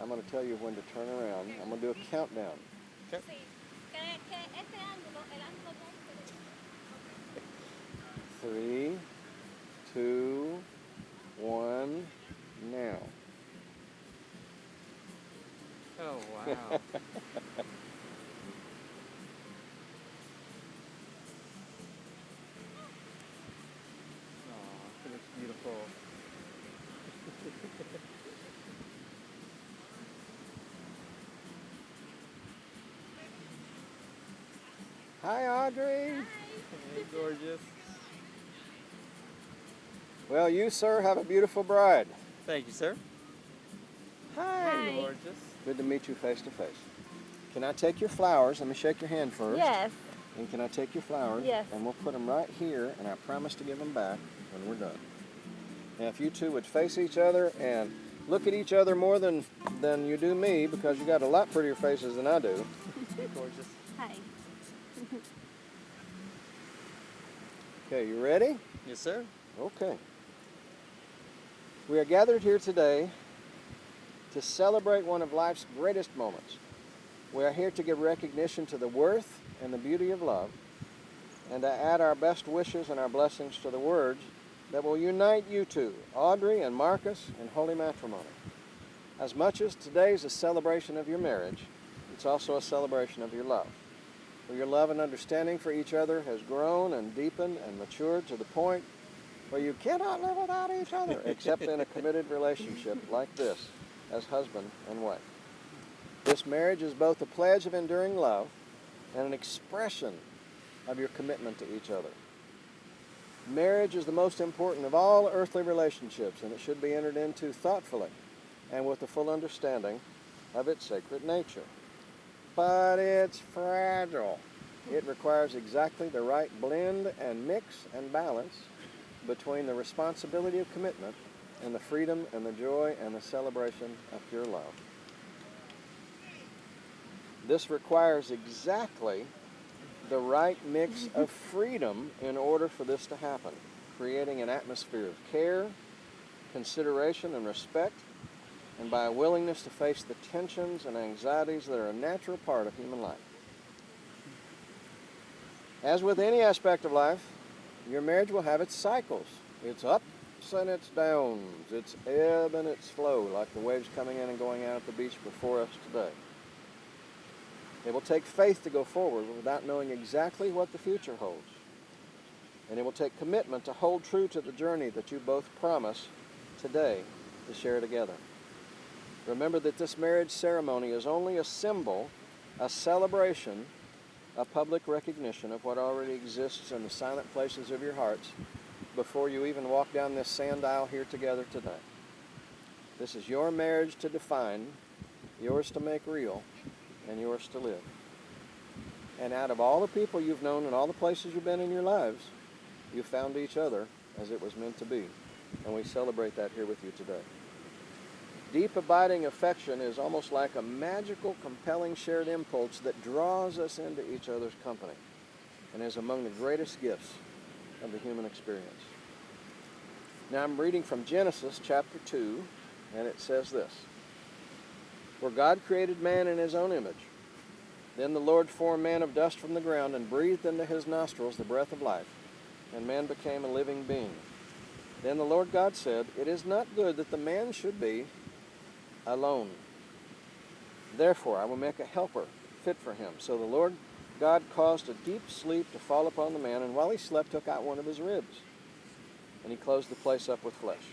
I'm going to tell you when to turn around. I'm going to do a countdown. Okay. Sí. Este ángulo, el ángulo no. 3, 2, 1, now. Oh, wow. Oh, it looks beautiful. Hi, Audrey. Hey, gorgeous. Well, you, sir, have a beautiful bride. Thank you, sir. Hi. Gorgeous. Good to meet you face to face. Can I take your flowers? Let me shake your hand first. Yes. And can I take your flowers? Yes. And we'll put them right here, and I promise to give them back when we're done. Now, if you two would face each other and look at each other more than you do me, because you got a lot prettier faces than I do. Gorgeous. Hi. Okay, you ready? Yes, sir. Okay. We are gathered here today to celebrate one of life's greatest moments. We are here to give recognition to the worth and the beauty of love, and to add our best wishes and our blessings to the words that will unite you two, Audrey and Markus, in holy matrimony. As much as today is a celebration of your marriage, it's also a celebration of your love. For your love and understanding for each other has grown and deepened and matured to the point where you cannot live without each other, except in a committed relationship like this, as husband and wife. This marriage is both a pledge of enduring love and an expression of your commitment to each other. Marriage is the most important of all earthly relationships, and it should be entered into thoughtfully and with a full understanding of its sacred nature. But it's fragile. It requires exactly the right blend and mix and balance between the responsibility of commitment and the freedom and the joy and the celebration of pure love. This requires exactly the right mix of freedom in order for this to happen, creating an atmosphere of care, consideration, and respect, and by a willingness to face the tensions and anxieties that are a natural part of human life. As with any aspect of life, your marriage will have its cycles, its ups and its downs, its ebb and its flow, like the waves coming in and going out at the beach before us today. It will take faith to go forward without knowing exactly what the future holds. And it will take commitment to hold true to the journey that you both promise today to share together. Remember that this marriage ceremony is only a symbol, a celebration, a public recognition of what already exists in the silent places of your hearts before you even walk down this sand aisle here together today. This is your marriage to define, yours to make real, and yours to live. And out of all the people you've known and all the places you've been in your lives, you found each other as it was meant to be. And we celebrate that here with you today. Deep abiding affection is almost like a magical, compelling shared impulse that draws us into each other's company and is among the greatest gifts of the human experience. Now I'm reading from Genesis chapter 2, and it says this: "For God created man in his own image. Then the Lord formed man of dust from the ground and breathed into his nostrils the breath of life, and man became a living being. Then the Lord God said, 'It is not good that the man should be alone. Therefore I will make a helper fit for him.' So the Lord God caused a deep sleep to fall upon the man, and while he slept took out one of his ribs, and he closed the place up with flesh.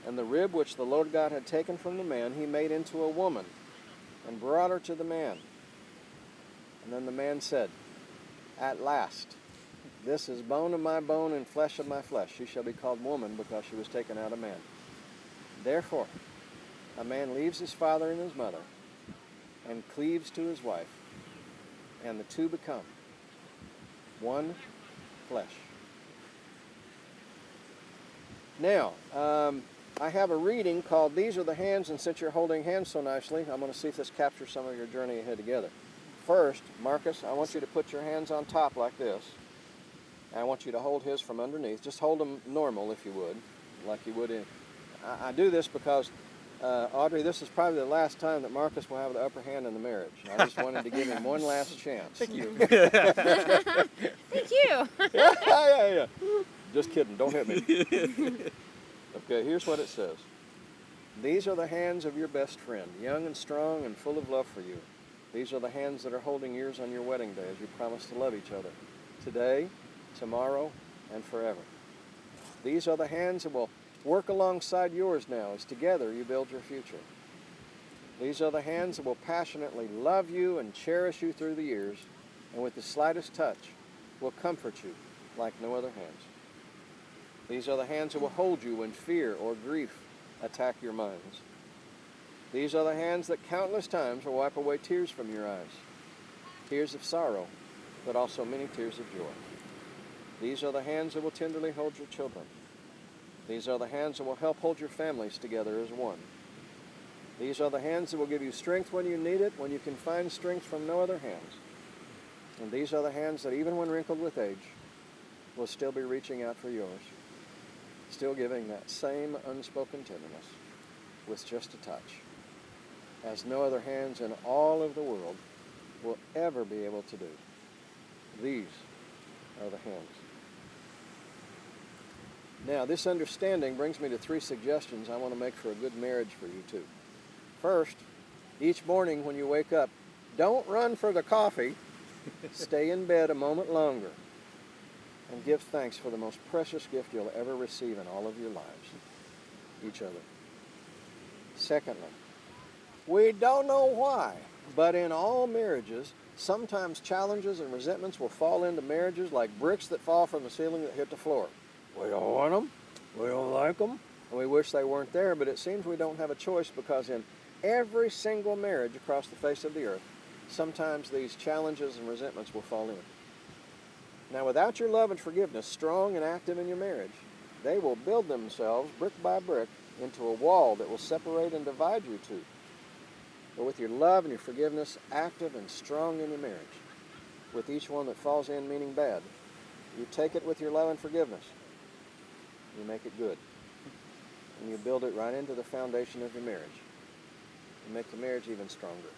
And the rib which the Lord God had taken from the man he made into a woman, and brought her to the man. And then the man said, 'At last, this is bone of my bone and flesh of my flesh. She shall be called woman, because she was taken out of man.' Therefore, a man leaves his father and his mother and cleaves to his wife, and the two become one flesh." Now, I have a reading called "These Are the Hands," and since you're holding hands so nicely, I'm going to see if this captures some of your journey ahead together. First, Markus, I want you to put your hands on top like this. And I want you to hold his from underneath. Just hold them normal, if you would, like you would in. I do this because Audrey, this is probably the last time that Marcus will have the upper hand in the marriage. I just wanted to give him one last chance. Thank you. Thank you. Yeah. Just kidding. Don't hit me. Okay, here's what it says. These are the hands of your best friend, young and strong and full of love for you. These are the hands that are holding yours on your wedding day as you promise to love each other, today, tomorrow, and forever. These are the hands that will work alongside yours now as together you build your future. These are the hands that will passionately love you and cherish you through the years, and with the slightest touch will comfort you like no other hands. These are the hands that will hold you when fear or grief attack your minds. These are the hands that countless times will wipe away tears from your eyes, tears of sorrow, but also many tears of joy. These are the hands that will tenderly hold your children. These are the hands that will help hold your families together as one. These are the hands that will give you strength when you need it, when you can find strength from no other hands. And these are the hands that, even when wrinkled with age, will still be reaching out for yours, still giving that same unspoken tenderness with just a touch, as no other hands in all of the world will ever be able to do. These are the hands. Now, this understanding brings me to 3 suggestions I want to make for a good marriage for you two. First, each morning when you wake up, don't run for the coffee. Stay in bed a moment longer and give thanks for the most precious gift you'll ever receive in all of your lives, each other. Secondly, we don't know why, but in all marriages, sometimes challenges and resentments will fall into marriages like bricks that fall from the ceiling that hit the floor. We don't want them, we don't like them, and we wish they weren't there, but it seems we don't have a choice, because in every single marriage across the face of the earth, sometimes these challenges and resentments will fall in. Now, without your love and forgiveness strong and active in your marriage, they will build themselves brick by brick into a wall that will separate and divide you two. But with your love and your forgiveness active and strong in your marriage, with each one that falls in meaning bad, you take it with your love and forgiveness. You make it good. And you build it right into the foundation of your marriage. You make the marriage even stronger.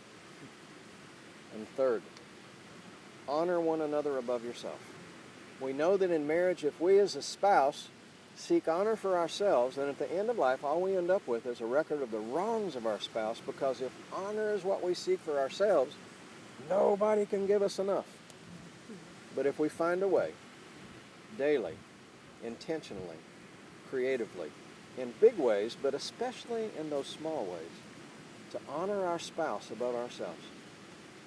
And third, honor one another above yourself. We know that in marriage, if we as a spouse seek honor for ourselves, then at the end of life, all we end up with is a record of the wrongs of our spouse, because if honor is what we seek for ourselves, nobody can give us enough. But if we find a way, daily, intentionally, creatively, in big ways, but especially in those small ways, to honor our spouse above ourselves,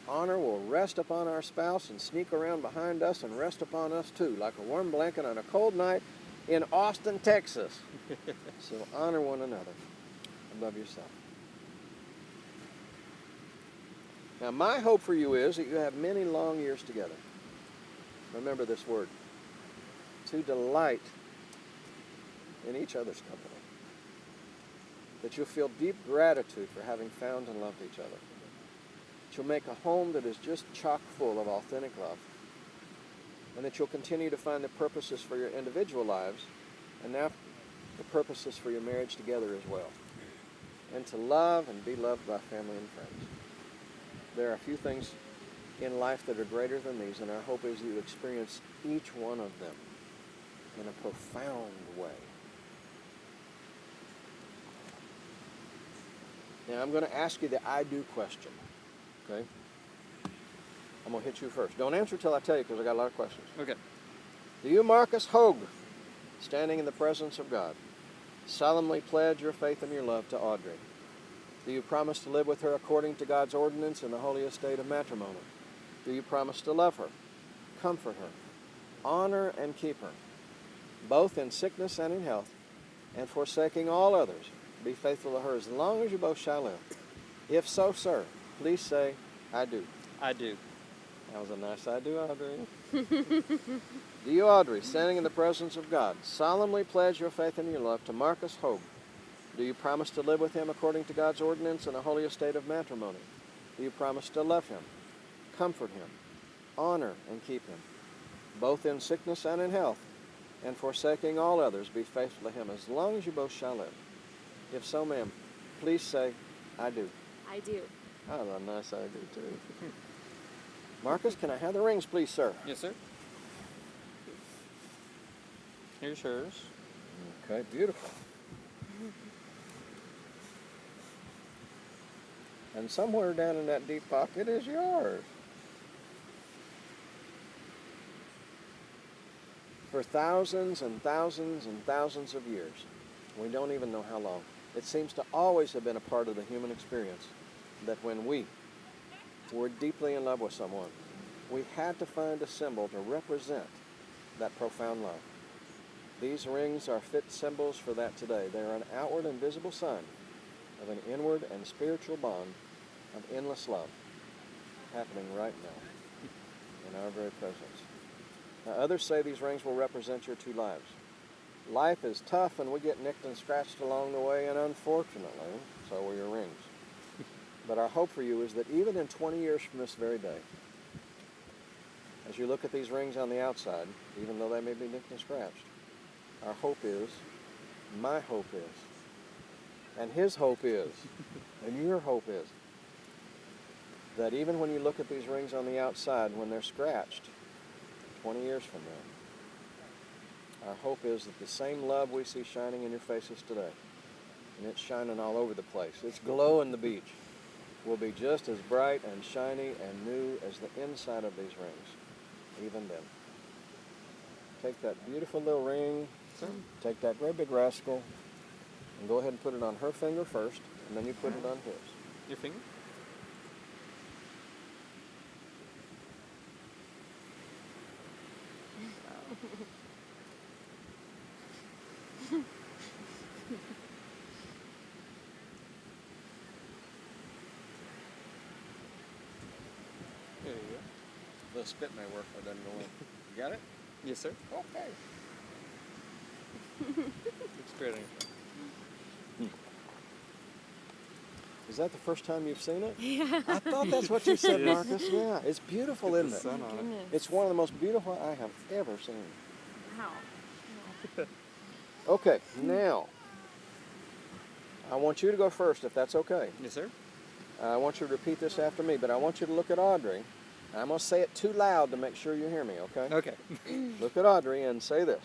honor will rest upon our spouse and sneak around behind us and rest upon us too, like a warm blanket on a cold night in Austin, Texas. So honor one another above yourself. Now, my hope for you is that you have many long years together. Remember this word, to delight in each other's company. That you'll feel deep gratitude for having found and loved each other. That you'll make a home that is just chock full of authentic love. And that you'll continue to find the purposes for your individual lives, and now the purposes for your marriage together as well. And to love and be loved by family and friends. There are a few things in life that are greater than these, and our hope is that you experience each one of them in a profound way. Now, I'm going to ask you the I do question, okay? I'm going to hit you first. Don't answer till I tell you, because I got a lot of questions. Okay. Do you, Markus Hogue, standing in the presence of God, solemnly pledge your faith and your love to Audrey? Do you promise to live with her according to God's ordinance in the holy estate of matrimony? Do you promise to love her, comfort her, honor and keep her, both in sickness and in health, and forsaking all others, be faithful to her as long as you both shall live? If so, sir, please say, I do. I do. That was a nice I do, Audrey. Do you, Audrey, standing in the presence of God, solemnly pledge your faith and your love to Markus Hogue? Do you promise to live with him according to God's ordinance in the holy estate of matrimony? Do you promise to love him, comfort him, honor and keep him, both in sickness and in health, and forsaking all others, be faithful to him as long as you both shall live? If so, ma'am, please say, I do. I do. Oh, a nice I do too. Markus, can I have the rings, please, sir? Yes, sir. Here's hers. Okay, beautiful. And somewhere down in that deep pocket is yours. For thousands and thousands and thousands of years, we don't even know how long, it seems to always have been a part of the human experience that when we were deeply in love with someone, we had to find a symbol to represent that profound love. These rings are fit symbols for that today. They are an outward and visible sign of an inward and spiritual bond of endless love happening right now in our very presence. Now, others say these rings will represent your two lives. Life is tough and we get nicked and scratched along the way, and unfortunately, so will your rings. But our hope for you is that even in 20 years from this very day, as you look at these rings on the outside, even though they may be nicked and scratched, our hope is, my hope is, and his hope is, and your hope is, that even when you look at these rings on the outside, when they're scratched, 20 years from now, our hope is that the same love we see shining in your faces today, and it's shining all over the place, it's glowing the beach, will be just as bright and shiny and new as the inside of these rings, even then. Take that beautiful little ring, take that great big rascal, and go ahead and put it on her finger first, and then you put it on his. Your finger? There you go. The spit may work, but it doesn't go in. You got it? Yes, sir. Okay. Looks great on your Is that the first time you've seen it? Yeah. I thought that's what you said, Yes. Markus. Yeah, it's beautiful, Put isn't the it? sun on it. Goodness. It's one of the most beautiful I have ever seen. Wow. Okay, now, I want you to go first, if that's okay. Yes, sir. I want you to repeat this after me, but I want you to look at Audrey. I'm going to say it too loud to make sure you hear me, okay? Okay. Look at Audrey and say this.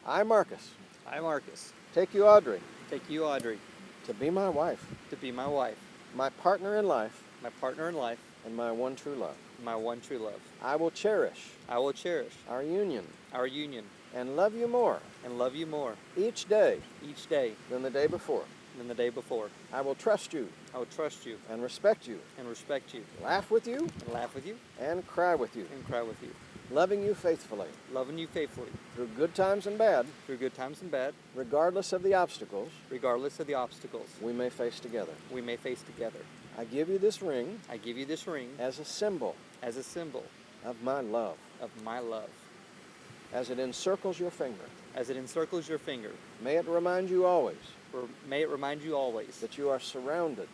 I, Markus, I, Markus, take you, Audrey, take you, Audrey, to be my wife, to be my wife, my partner in life, my partner in life, and my one true love. my one true love. I will cherish I will cherish our union our union and love you more and love you more each day each day than the day before. than the day before. I will trust you I will trust you and respect you, and respect you laugh with you, and laugh with you and cry with you, and cry with you, loving you faithfully loving you faithfully through good times and bad, through good times and bad, regardless of the obstacles regardless of the obstacles we may face together. we may face together. I give you this ring I give you this ring as a symbol as a symbol of my love, of my love. as it encircles your finger. As it encircles your finger, May it remind you always may it remind you always that you are surrounded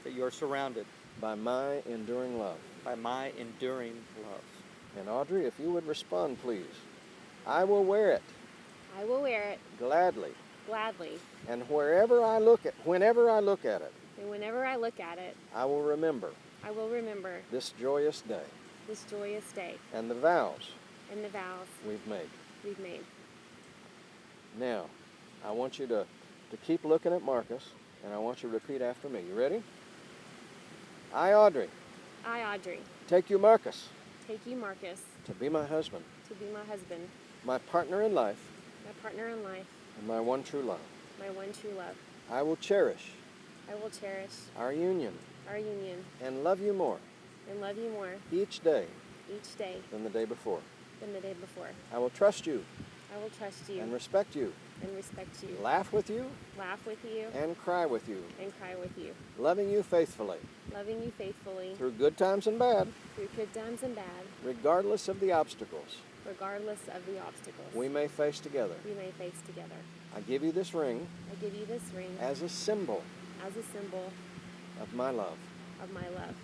that you are surrounded by my enduring love. by my enduring love. And Audrey, if you would respond, please. I will wear it I will wear it gladly, gladly, and whenever I look at it, and whenever I look at it, I will remember I will remember this joyous day this joyous day and the vows and the vows we've made. we've made. Now, I want you to keep looking at Markus, and I want you to repeat after me. You ready? I, Audrey, I, Audrey, take you, Markus, take you, Markus, to be my husband, to be my husband, my partner in life, my partner in life, and my one true love. my one true love. I will cherish I will cherish our union our union and love you more and love you more each day each day than the day before. than the day before. I will trust you I will trust you and respect you, and respect you, laugh with you, laugh with you, and cry with you, and cry with you, loving you faithfully loving you faithfully through good times and bad, through good times and bad, regardless of the obstacles regardless of the obstacles we may face together. we may face together. I give you this ring I give you this ring as a symbol as a symbol of my love. of my love.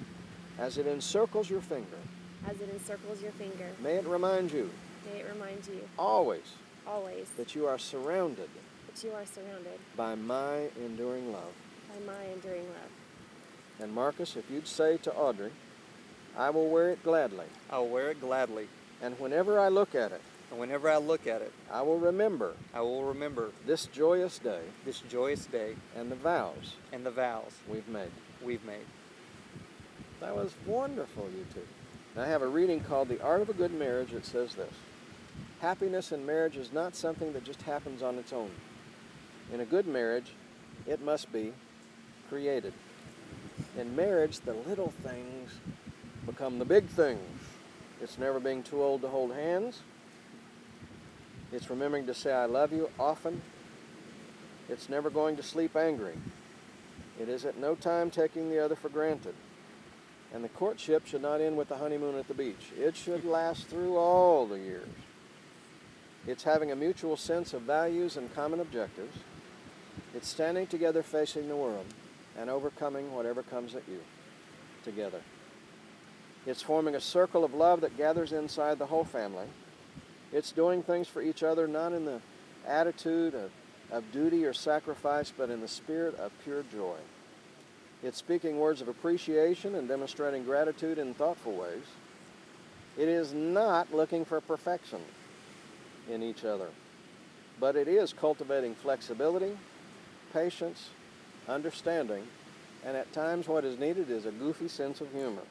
As it encircles your finger, As it encircles your finger, may it remind you may it remind you always always that you are surrounded that you are surrounded by my enduring love. by by my enduring love. And Markus, if you'd say to Audrey, I will wear it gladly, I will wear it gladly, and whenever I look at it, and whenever I look at it, I will remember I will remember this joyous day this joyous day and the vows and the vows we've made. we've made. That was wonderful, you two. I have a reading called The Art of a Good Marriage that says this. Happiness in marriage is not something that just happens on its own. In a good marriage, it must be created. In marriage, the little things become the big things. It's never being too old to hold hands. It's remembering to say I love you often. It's never going to sleep angry. It is at no time taking the other for granted. And the courtship should not end with the honeymoon at the beach. It should last through all the years. It's having a mutual sense of values and common objectives. It's standing together facing the world and overcoming whatever comes at you together. It's forming a circle of love that gathers inside the whole family. It's doing things for each other not in the attitude of duty or sacrifice, but in the spirit of pure joy. It's speaking words of appreciation and demonstrating gratitude in thoughtful ways. It is not looking for perfection in each other, but it is cultivating flexibility, patience, understanding, and at times what is needed is a goofy sense of humor.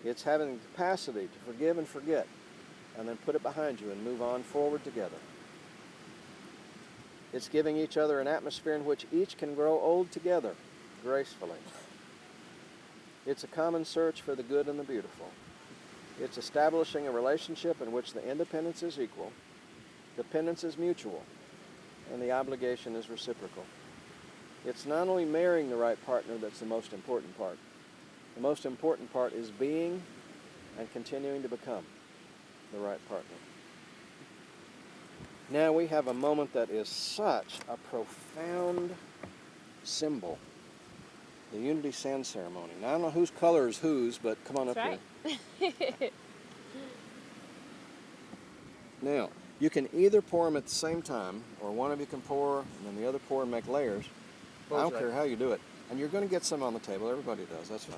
It's having the capacity to forgive and forget, and then put it behind you and move on forward together. It's giving each other an atmosphere in which each can grow old together, gracefully. It's a common search for the good and the beautiful. It's establishing a relationship in which the independence is equal, dependence is mutual, and the obligation is reciprocal. It's not only marrying the right partner that's the most important part. The most important part is being and continuing to become the right partner. Now we have a moment that is such a profound symbol. The Unity Sand Ceremony. Now I don't know whose color is whose, but come on up That's here. right. Now, you can either pour them at the same time, or one of you can pour, and then the other pour and make layers. I don't care how you do it. And you're going to get some on the table. Everybody does. That's fine.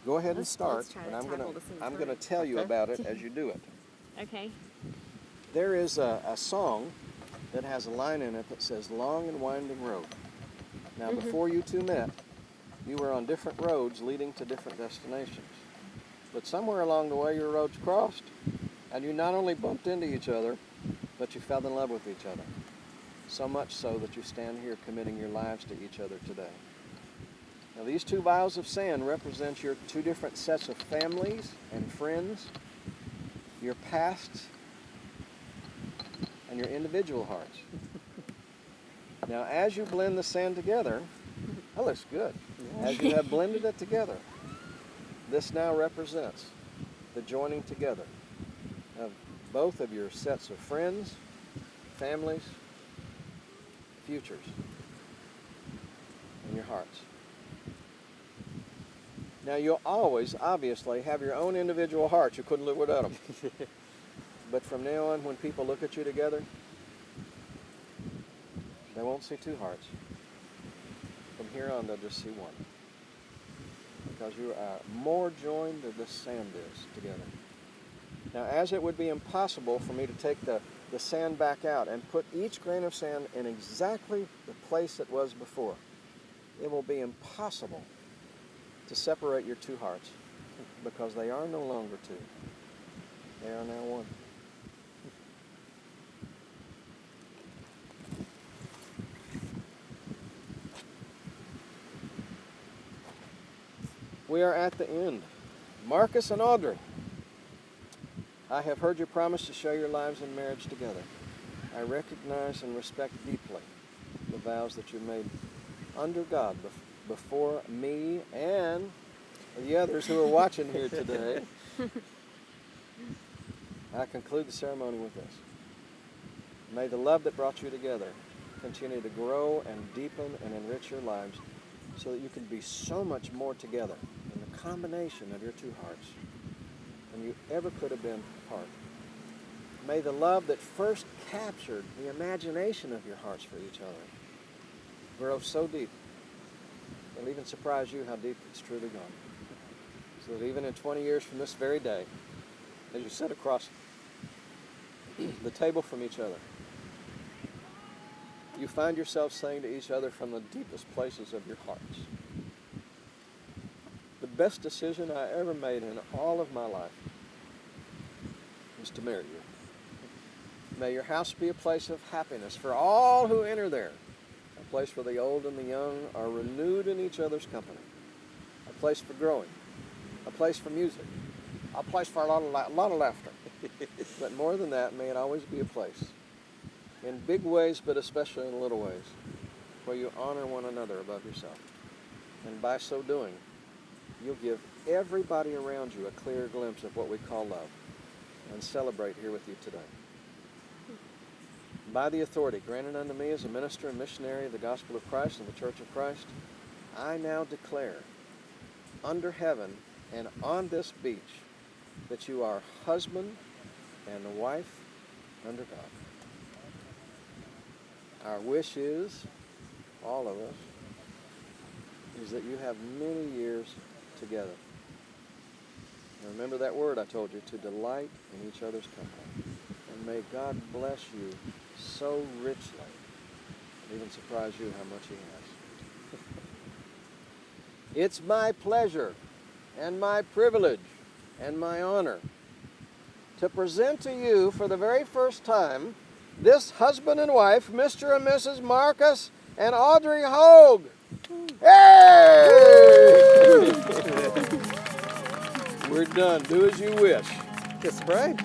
Go ahead and start, let's try to and I'm tackle this in going to turn. tell you about it as you do it. Okay. There is a song that has a line in it that says, long and winding road. Now, before you two met, you were on different roads leading to different destinations. But somewhere along the way, your roads crossed, and you not only bumped into each other, but you fell in love with each other. So much so that you stand here committing your lives to each other today. Now, these two vials of sand represent your two different sets of families and friends, your pasts, and your individual hearts. Now, as you blend the sand together, that looks good. As you have blended it together, this now represents the joining together of both of your sets of friends, families, futures, and your hearts. Now, you'll always, obviously, have your own individual hearts. You couldn't live without them. But from now on, when people look at you together, they won't see two hearts. From here on, they'll just see one. Because you are more joined than the sand is together. Now, as it would be impossible for me to take the sand back out and put each grain of sand in exactly the place it was before, it will be impossible to separate your two hearts, because they are no longer two. They are now one. We are at the end. Markus and Audrey, I have heard your promise to share your lives in marriage together. I recognize and respect deeply the vows that you made under God before me and the others who are watching here today. I conclude the ceremony with this. May the love that brought you together continue to grow and deepen and enrich your lives so that you can be so much more together in the combination of your two hearts than you ever could have been apart. May the love that first captured the imagination of your hearts for each other grow so deep It'll even surprise you how deep it's truly gone. So that even in 20 years from this very day, as you sit across the table from each other, you find yourself saying to each other from the deepest places of your hearts, the best decision I ever made in all of my life was to marry you. May your house be a place of happiness for all who enter there, a place where the old and the young are renewed in each other's company, a place for growing, a place for music, a place for a lot of laughter. But more than that, may it always be a place, in big ways, but especially in little ways, where you honor one another above yourself. And by so doing, you'll give everybody around you a clear glimpse of what we call love and celebrate here with you today. By the authority granted unto me as a minister and missionary of the gospel of Christ and the Church of Christ, I now declare under heaven and on this beach that you are husband and wife under God. Our wish is, all of us, is that you have many years together. And remember that word I told you, to delight in each other's company. And may God bless you so richly, and even surprise you how much He has. It's my pleasure and my privilege and my honor to present to you for the very first time this husband and wife, Mr. and Mrs. Markus and Audrey Hogue. Hey! We're done. Do as you wish. Kiss the bride.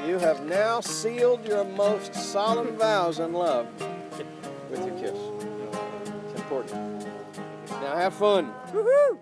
You have now sealed your most solemn vows in love with your kiss. It's important. Now have fun. Woohoo!